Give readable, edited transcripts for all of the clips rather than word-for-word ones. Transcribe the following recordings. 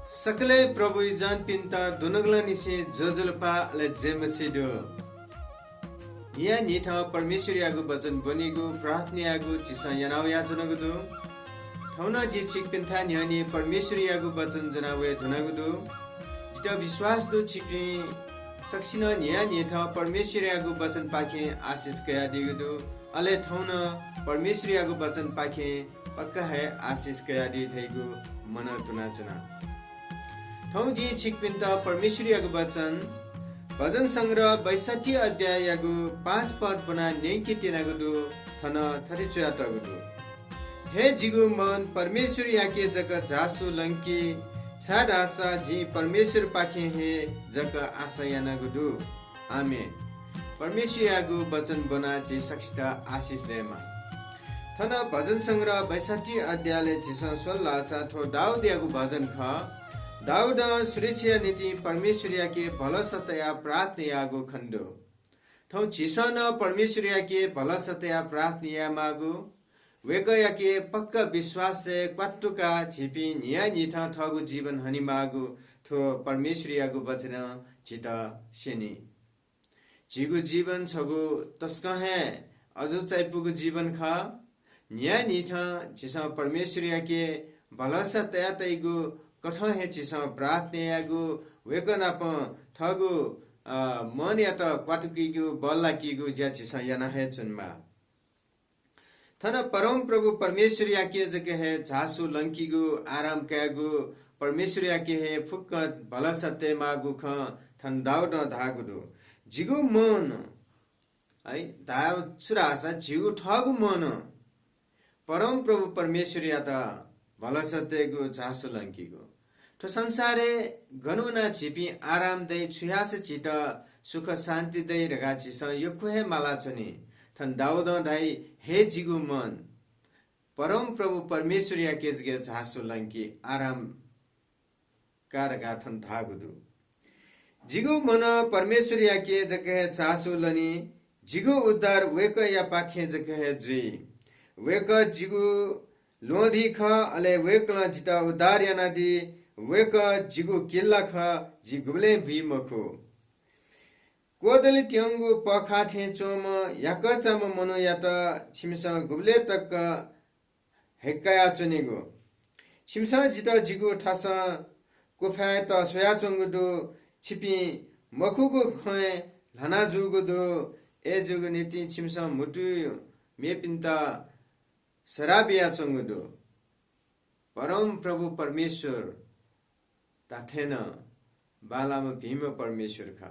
Sakale Prabhu Ijan Pinta Dunagla Nisi Jojulpa Le Jemasido Ya Nita Parmeshwariyago Bachan Banigo Pratniyago Chisa Yanawaya Janagudu Thauna Ji Chik Pinta Nyani Parmeshwariyago Bachan Janawe Dunagudu Jita Vishwas Do Chikri Saksina Nya Nita Parmeshwariyago Bachan Pake Asis Kaya Digudu Ale Thauna Parmeshwariyago Bachan Pake Pakka Hai Asis Kaya Di Thaigu Mana Tunachana ठौजी छिकपिन्ता परमेश्वरीयको वचन भजन संग्रह 62 अध्यायको 5 पद बना नेकी तिनागुदु थन थरिचुयातगुदु हे जिगु मन परमेश्वर याके जक जासु लंकी छाडासा जी परमेश्वर पाखे हे जक आशयानगुदु आमेन परमेश्वरीयको वचन बना छि सक्षता आशिष देमा थन भजन संग्रह 62 अध्यायले जिस सल्लासा थो दाउदियाको भजन ख दाऊद सुरक्षा नीति परमेश्वरिया के भल सतया प्रार्थना खंडो ठौ चिसन परमेश्वरिया के भल सतया प्रार्थना मागु वेकया के पक्का विश्वास से क्वाटुका छिपी न्याय निथा ठगु जीवन हनि मागु थो परमेश्वरिया को वचन चित सेनी जिगु जीवन छगु तस्क है अजु चाइपुगु जीवन ख न्याय निथा चिसा परमेश्वरिया के भल सतया तैगु कठो हे चिसा प्रार्थनागु वेकनाप ठगु मन या त क्वाटुकीगु बल्लाकीगु ज्या चिसा याना हे चुनमा थन परम प्रभु परमेश्वर याके जके हे झासु लंकीगु आराम कागु परमेश्वर याके हे फुक्क भल सत्य मागु ख थन दाउद धागुदु जिगु मन है दाउ छुरासा जिगु ठगु मन परम प्रभु परमेश्वर या त भल सत्यगु झासु लंकीगु तो संसारे गनुना छिपी आराम दे छुयास चित सुख शान्ति दे रगा छिस यो कुहे माला छनि थन दाउद दाई हे जिगु मन परम प्रभु परमेश्वर या केजगे झासु लंकी आराम कारगा थन धागुदु जिगु मन परमेश्वर या के जके झासु लनी जिगु उद्धार वेक या पाखे जके जुई वेक जिगु लोधी ख अले वेकला जिता उद्धार या नदी वेक जिगु किल्ला ख जिगुले भि मखु कोदली ट्यंगु पखा थे चोम याकचम मनो यात छिमसा गुबले तक हेकाया चनेगु छिमसा जिता जिगु ठस कुफाय त सोया चंगुदु छिपी मखुगु खय लना जुगुदु ए जुगु नीति छिमसा मुटु मेपिन्ता सराबिया चंगुदु परम प्रभु परमेश्वर ताथेन बालाम भीम परमेश्वर खा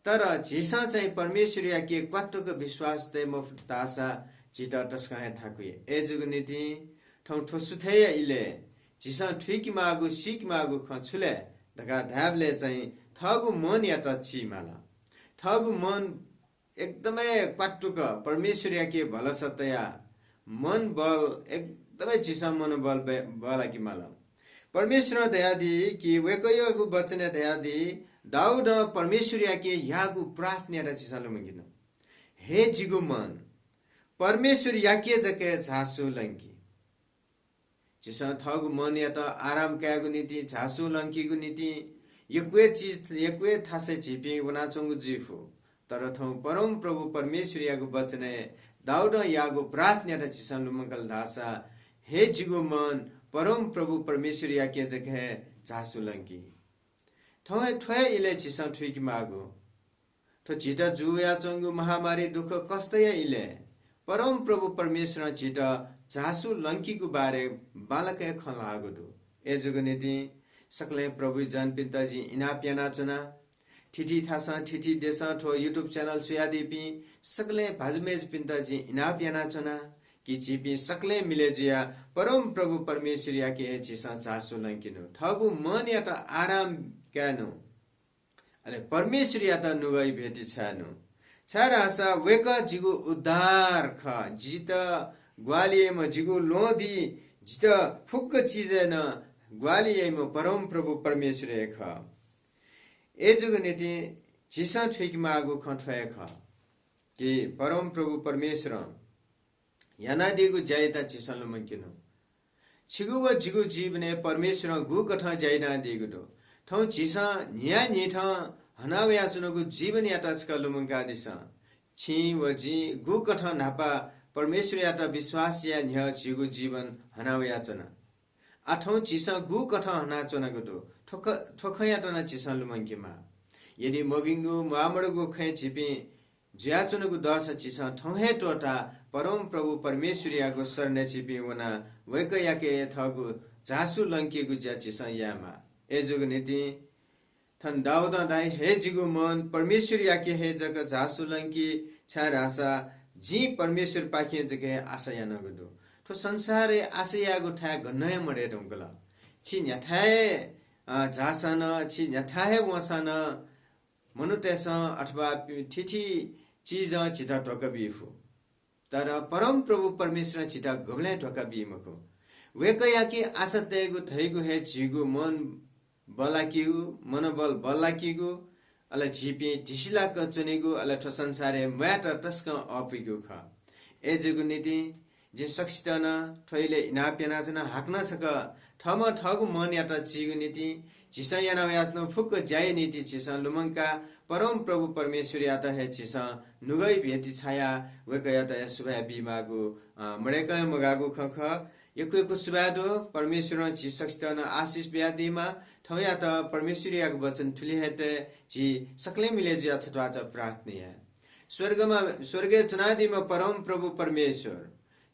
तर झिसा चाहिँ परमेश्वर या के क्वाटोको विश्वास ते मफतासा जिता तस्काय थाकुए एजुग नीति ठौ ठोसुथे इले झिसा ठिक मागु सिक मागु खछुले दगा धाबले चाहिँ थगु मन या टछि माला थगु मन एकदमै क्वाटोको परमेश्वर या के भल सतया मन बल एकदमै झिसा मन बल बला कि माला परमेश्वर दयादी कि वेकयगु वचन दयादी दाऊद परमेश्वर याके यागु प्रार्थना र चिसालु मंगिन हे जिगु मन परमेश्वर याके जके झासु लंकी चिसा थगु मन या त आराम कागु नीति झासु लंकीगु नीति यक्वे चीज यक्वे थासे छिपी वना चंगु जिफु तर थौ परम प्रभु परमेश्वर यागु वचन दाऊद यागु प्रार्थना र चिसालु मंगल दासा हे जिगु मन परम प्रभु परमेश्वर या के जके झासु लंकी ठोय ठोय इले छिसा ठुकी मागो तो चिता जुया चंगु महामारी दुख कस्तय इले परम प्रभु परमेश्वर चिता झासु लंकी को बारे बालके खलागो दु ए जुगनेति सकले प्रभु जन पिताजी इना प्याना चना ठिठी थासा ठिठी देसा ठो YouTube चैनल सुयादीपी सकले भाजमेज पिताजी इना प्याना चना कि चिपी सकले मिले जिया परम प्रभु परमेश्वर या के चिसा चासु लंकिनु थगु मन या त आराम क्यानु अले परमेश्वर या त नुगई भेटी छानु छारासा वेक जिगु उद्धार ख जित ग्वालिए म जिगु लोधी जित फुक्क चीजे न ग्वालिए म परम प्रभु परमेश्वर ख ए जुग नीति चिसा ठिक मागु खठय ख कि परम प्रभु परमेश्वर यानादिगु जायता चिसलु मंकिनु 지구와 지구 지분에 परमेश्वर गु कथा जाइना दिगुदो थ जिसा न्या निथ हनावया सुनगु जीवन याता स्कलुमंगा दिसा छि वजी गु कथा नापा परमेश्वर याता विश्वास या न्य जिगु जीवन हनावया चना आठौं जिसा गु कथा हना चनगुदो ठोख याता न जिसा लुमंगिमा यदि मबिंगु मामडगु खे छिपि ज्या चुनगु दस जिसा ठौहे टोटा परम प्रभु परमेश्वरियागु सरने छिपि वना वैक याके थगु जासु लंकीगु ज्या जिसा यामा एजुग नीति थन दाउदा दाई हे जिगु मन परमेश्वर याके हे जग जासु लंकी छा रासा जी परमेश्वर पाखे जगे आशा यानगुदु तो संसारे आशा यागु ठा गन्नय मडे दंगला छि न्याथाए जासन छि न्याथाए वसन मनुतेस अथवा थिथि चीज चिता टोकबिफु तर परम प्रभु परमेश्वर चिता गबले टोकबिमको वेकयाकी आशा तेगु थैगु हे जिगु मन बलाकिगु मनोबल बलाकिगु अला झिपी ढिसिला क चुनेगु अला ठो संसारे म्याटर तस्क अपिगु ख एजुगु नीति जे सक्षितन थैले इनापेना जना हाक्न सक थम थगु मन याता जिगु नीति जिसा याना यास्नो फुक जाय नीति जिसा लुमंका परम प्रभु परमेश्वर याता हे जिसा नुगै भेति छाया वेक याता सुबा बिमागु मडेक मगागु खख यकुको सुबादो परमेश्वर जी सक्षितन आशिष ब्यादिमा थया त परमेश्वर यागु वचन ठुली हेते जी सकले मिले जिया छटवा च प्रार्थना स्वर्गे चुनादिमा परम प्रभु परमेश्वर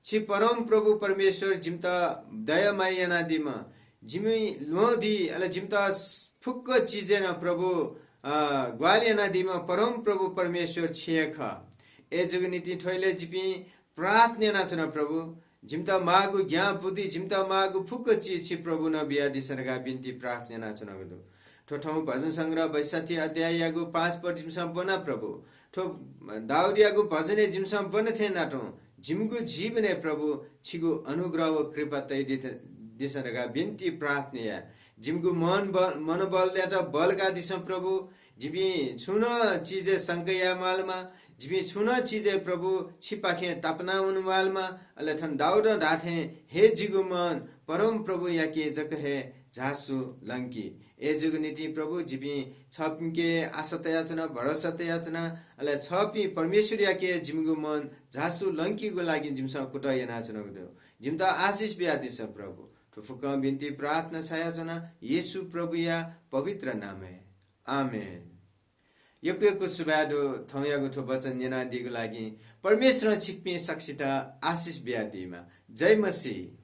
छि परम प्रभु परमेश्वर जिमता दयामय नादिमा जिमी लोधी अला जिमता फुक्क चीजे न प्रभु ग्वालिया नादिमा परम प्रभु परमेश्वर छिएख ए जगनीति ठोइले जिपी प्रार्थना नाचन प्रभु जिमता मागु ज्ञा बुद्धि जिमता मागु फुक्क चीज छि प्रभु न बियादि सरगा बिन्ती प्रार्थना नाचन गदु ठोठौ भजन संग्रह 62 अध्याय यागु 5 पर जिमसम बना प्रभु ठो दाउदियागु भजने जिमसम बन थे नाटो जिमगु जीवने प्रभु छिगु अनुग्रह व कृपा तै दिसरगा बिन्ती प्रार्थना जिमगु मनोबल देता बलगा दिस प्रभु जिबी छुन चीजे संकया मालमा जिबी छुन चीजे प्रभु छिपाखे तापना उनवालमा अले थन दाउद डाठे हे जिगु मन परम प्रभु याके जक हे जासु लंकी ए जुग नीति प्रभु जिबी छपके आशतयाचना भरोसातयाचना अले छपी परमेश्वर याके जिमगु मन जासु लंकी गु लागि जिमसा कुटय नाचन गदो जिमता आशीष ब्यादिस प्रभु ठुफुक बिन्ती प्रार्थना छायाचना येशु प्रभु या पवित्र नाम है आमेन यको सुबादो थौयागु ठो वचन यना दिगु लागि परमेश्वर छिक्पी सक्षिता आशीष ब्यादिमा जय मसीह।